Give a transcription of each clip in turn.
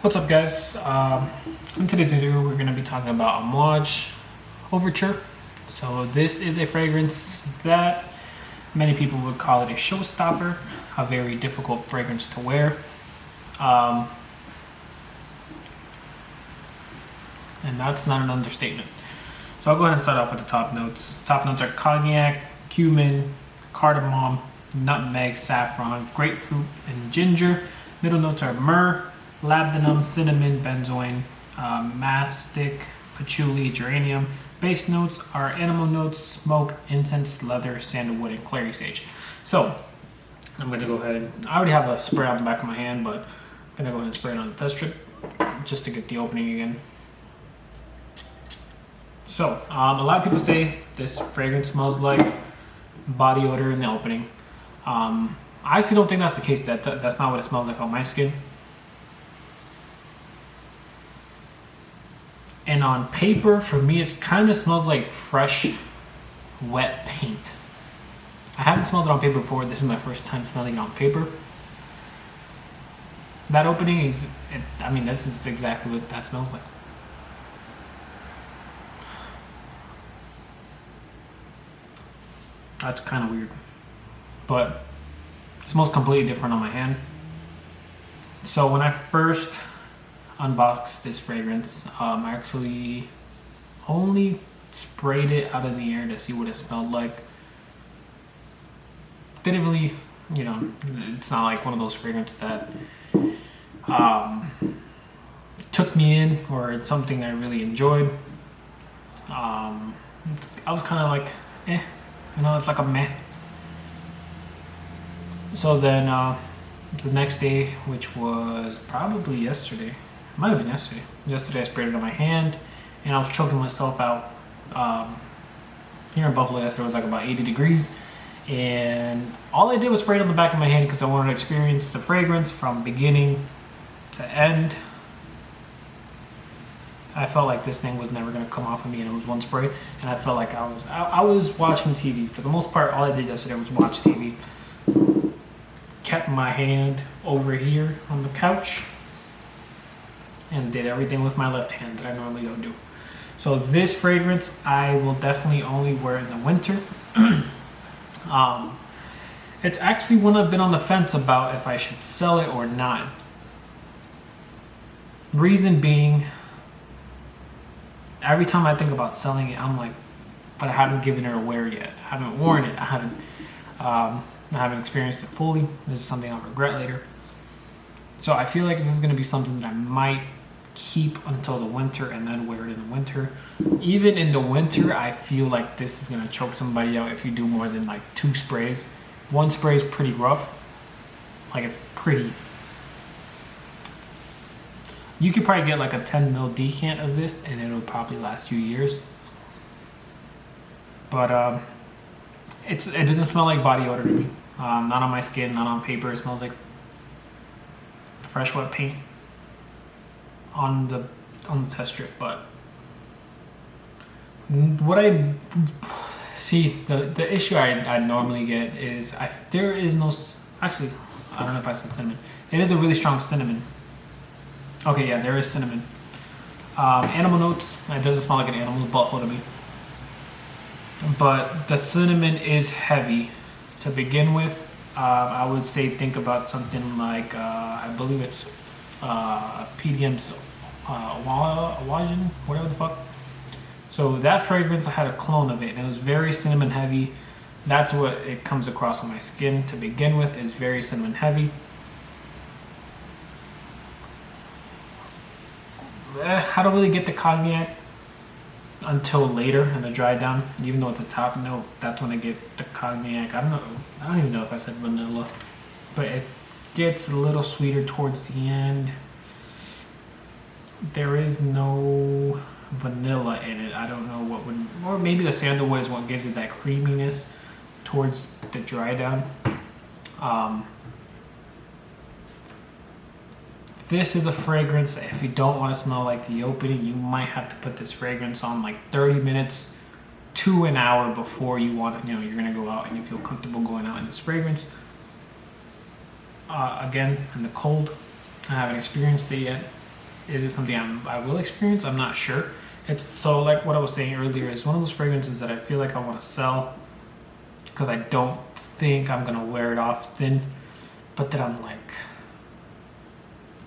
What's up, guys? In today's video, we're going to be talking about Amouage Overture. So this is a fragrance that many people would call it a showstopper, a very difficult fragrance to wear. And that's not an understatement. So I'll go ahead and start off with the top notes. Top notes are cognac, cumin, cardamom, nutmeg, saffron, grapefruit, and ginger. Middle notes are myrrh, labdanum, cinnamon, benzoin, mastic, patchouli, geranium. Base notes are animal notes, smoke, incense, leather, sandalwood, and clary sage. So I'm going to go ahead and I already have a spray on the back of my hand, but I'm going to go ahead and spray it on the test strip just to get the opening again. So a lot of people say this fragrance smells like body odor in the opening. I actually don't think that's the case. That's not what it smells like on my skin. And on paper, for me, it kind of smells like fresh, wet paint. I haven't smelled it on paper before. This is my first time smelling it on paper. That opening, this is exactly what that smells like. That's kind of weird, but it smells completely different on my hand. So when I first unboxed this fragrance, I actually only sprayed it out in the air to see what it smelled like. Didn't really, it's not like one of those fragrances that took me in or it's something I really enjoyed. I was kind of like, it's like a meh. So then the next day, which was probably yesterday, might have been yesterday. Yesterday I sprayed it on my hand and I was choking myself out. Here in Buffalo yesterday it was like about 80 degrees. And all I did was spray it on the back of my hand because I wanted to experience the fragrance from beginning to end. I felt like this thing was never going to come off of me, and it was one spray, and I felt like I was watching TV. For the most part, all I did yesterday was watch TV. Kept my hand over here on the couch and did everything with my left hand that I normally don't do. So this fragrance, I will definitely only wear in the winter. It's actually one I've been on the fence about if I should sell it or not. Reason being, every time I think about selling it, I'm like, but I haven't given it a wear yet. I haven't worn it. I haven't experienced it fully. This is something I'll regret later. So I feel like this is going to be something that I might keep until the winter and then wear it in the winter. Even in the winter, I feel like this is going to choke somebody out if you do more than like 2 sprays. 1 spray is pretty rough. Like it's pretty. You could probably get like a 10 ml decant of this and it'll probably last you years. But it doesn't smell like body odor to me. Not on my skin, not on paper. It smells like fresh wet paint on the test strip. But what I see, the issue I normally get is there is no, actually I don't know if I said cinnamon. It is a really strong cinnamon. Okay, yeah, there is cinnamon. Animal notes. It doesn't smell like an animal's butthole to me. But the cinnamon is heavy to begin with. I would say think about something like, I believe it's PDM's Amouage, whatever the fuck. So that fragrance, I had a clone of it, and it was very cinnamon heavy. That's what it comes across on my skin to begin with. It's very cinnamon heavy. I don't really get the cognac until later in the dry down, even though at the top note, that's when I get the cognac. I don't even know if I said vanilla, but it gets a little sweeter towards the end. There is no vanilla in it. I don't know what would, or maybe the sandalwood is what gives it that creaminess towards the dry down. This is a fragrance that if you don't want to smell like the opening, you might have to put this fragrance on like 30 minutes to an hour before you want to, you're going to go out and you feel comfortable going out in this fragrance. Again, in the cold, I haven't experienced it yet. Is it something I will experience? I'm not sure. It's so like what I was saying earlier. It's one of those fragrances that I feel like I want to sell because I don't think I'm gonna wear it often. But then I'm like,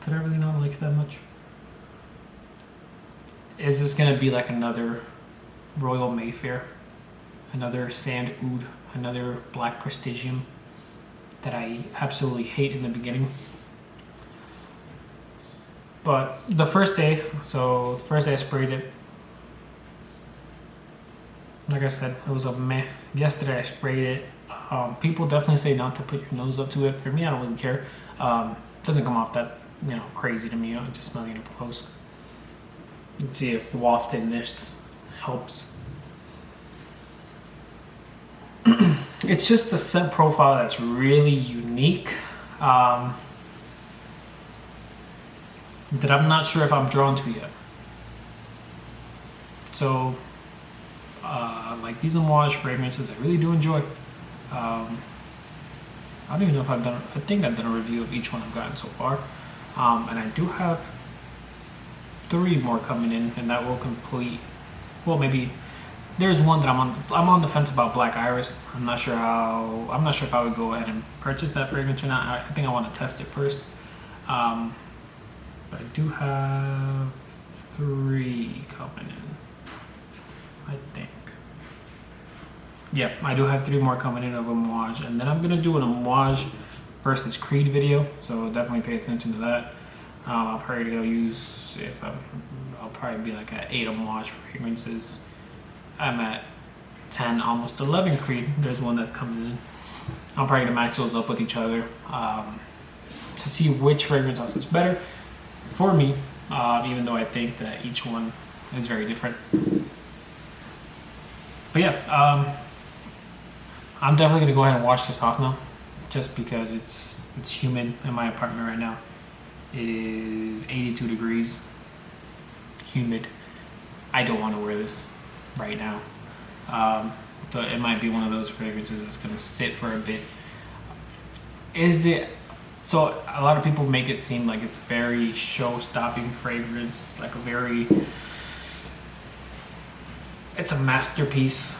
did I really not like it that much? Is this gonna be like another Royal Mayfair, another Sand Oud, another Black Prestigium that I absolutely hate in the beginning? But the first day I sprayed it. Like I said, it was a meh. Yesterday I sprayed it. People definitely say not to put your nose up to it. For me, I don't really care. Doesn't come off that crazy to me. I'm just smelling it up close. Let's see if wafting this helps. It's just a scent profile that's really unique. That I'm not sure if I'm drawn to yet. So, like these Amouage fragrances, I really do enjoy. I don't even know if I've done. I think I've done a review of each one I've gotten so far, and I do have 3 more coming in, and that will complete. Well, maybe there's one that I'm on the fence about, Black Iris. I'm not sure if I would go ahead and purchase that fragrance or not. I think I want to test it first. But I do have 3 coming in, I think. Yep, I do have 3 more coming in of Amouage, and then I'm gonna do an Amouage versus Creed video, so definitely pay attention to that. I'll probably use I'll probably be like at 8 Amouage fragrances. I'm at 10, almost 11 Creed. There's one that's coming in. I'm probably gonna match those up with each other to see which fragrance house is better for me, even though I think that each one is very different. But yeah, I'm definitely gonna go ahead and wash this off now, just because it's humid in my apartment right now. It is 82 degrees, humid. I don't want to wear this right now. So it might be one of those fragrances that's gonna sit for a bit. Is it? So a lot of people make it seem like it's a very show-stopping fragrance, like it's a masterpiece.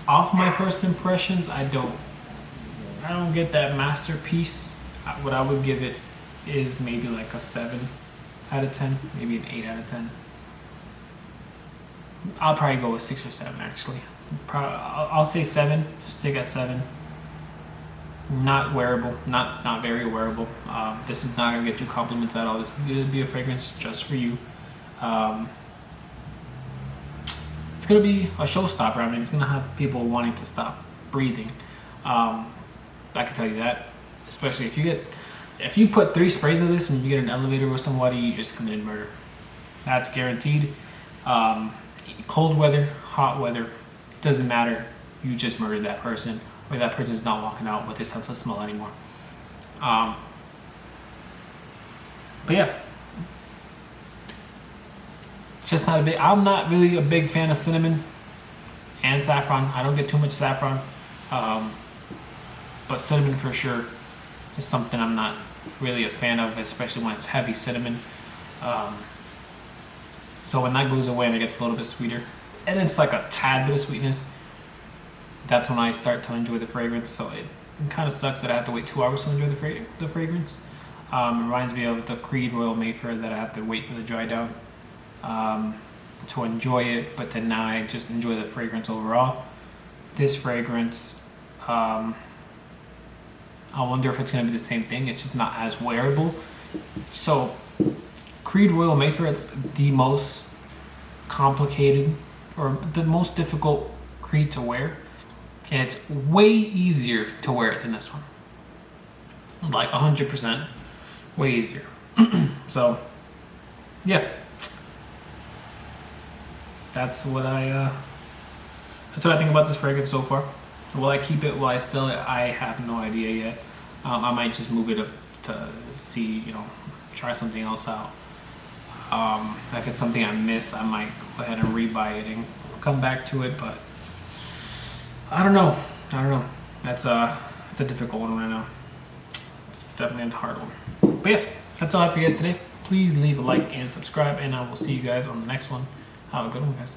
Off my first impressions, I don't get that masterpiece. What I would give it is maybe like a 7 out of 10, maybe an 8 out of 10. I'll probably go with 6 or 7 actually. I'll say 7. Stick at 7. Not wearable, not very wearable. This is not gonna get you compliments at all. This is gonna be a fragrance just for you. It's gonna be a showstopper. I mean, it's gonna have people wanting to stop breathing. I can tell you that. Especially if you put 3 sprays of this and you get an elevator with somebody, you just committed murder. That's guaranteed. Cold weather, hot weather, doesn't matter. You just murdered that person, or that person is not walking out with their sense of smell anymore. But yeah, just not a big. I'm not really a big fan of cinnamon and saffron. I don't get too much saffron, but cinnamon for sure is something I'm not really a fan of, especially when it's heavy cinnamon. So when that goes away and it gets a little bit sweeter, and it's like a tad bit of sweetness, that's when I start to enjoy the fragrance. So it kind of sucks that I have to wait 2 hours to enjoy the fragrance. It reminds me of the Creed Royal Mayfair that I have to wait for the dry down to enjoy it, but then now I just enjoy the fragrance overall. This fragrance, I wonder if it's going to be the same thing. It's just not as wearable. So Creed Royal Mayfair is the most complicated or the most difficult Creed to wear, and it's way easier to wear it than this one. Like 100% way easier. So yeah, that's what I think about this fragrance so far. Will I keep it? Will I sell it? I have no idea yet. I might just move it up to see, try something else out. If it's something I miss, I might go ahead and rebuy it and come back to it. But I don't know. It's a difficult one right now. It's definitely a hard one. But yeah, that's all I have for you guys today. please leave a like and subscribe, and I will see you guys on the next one. Have a good one, guys.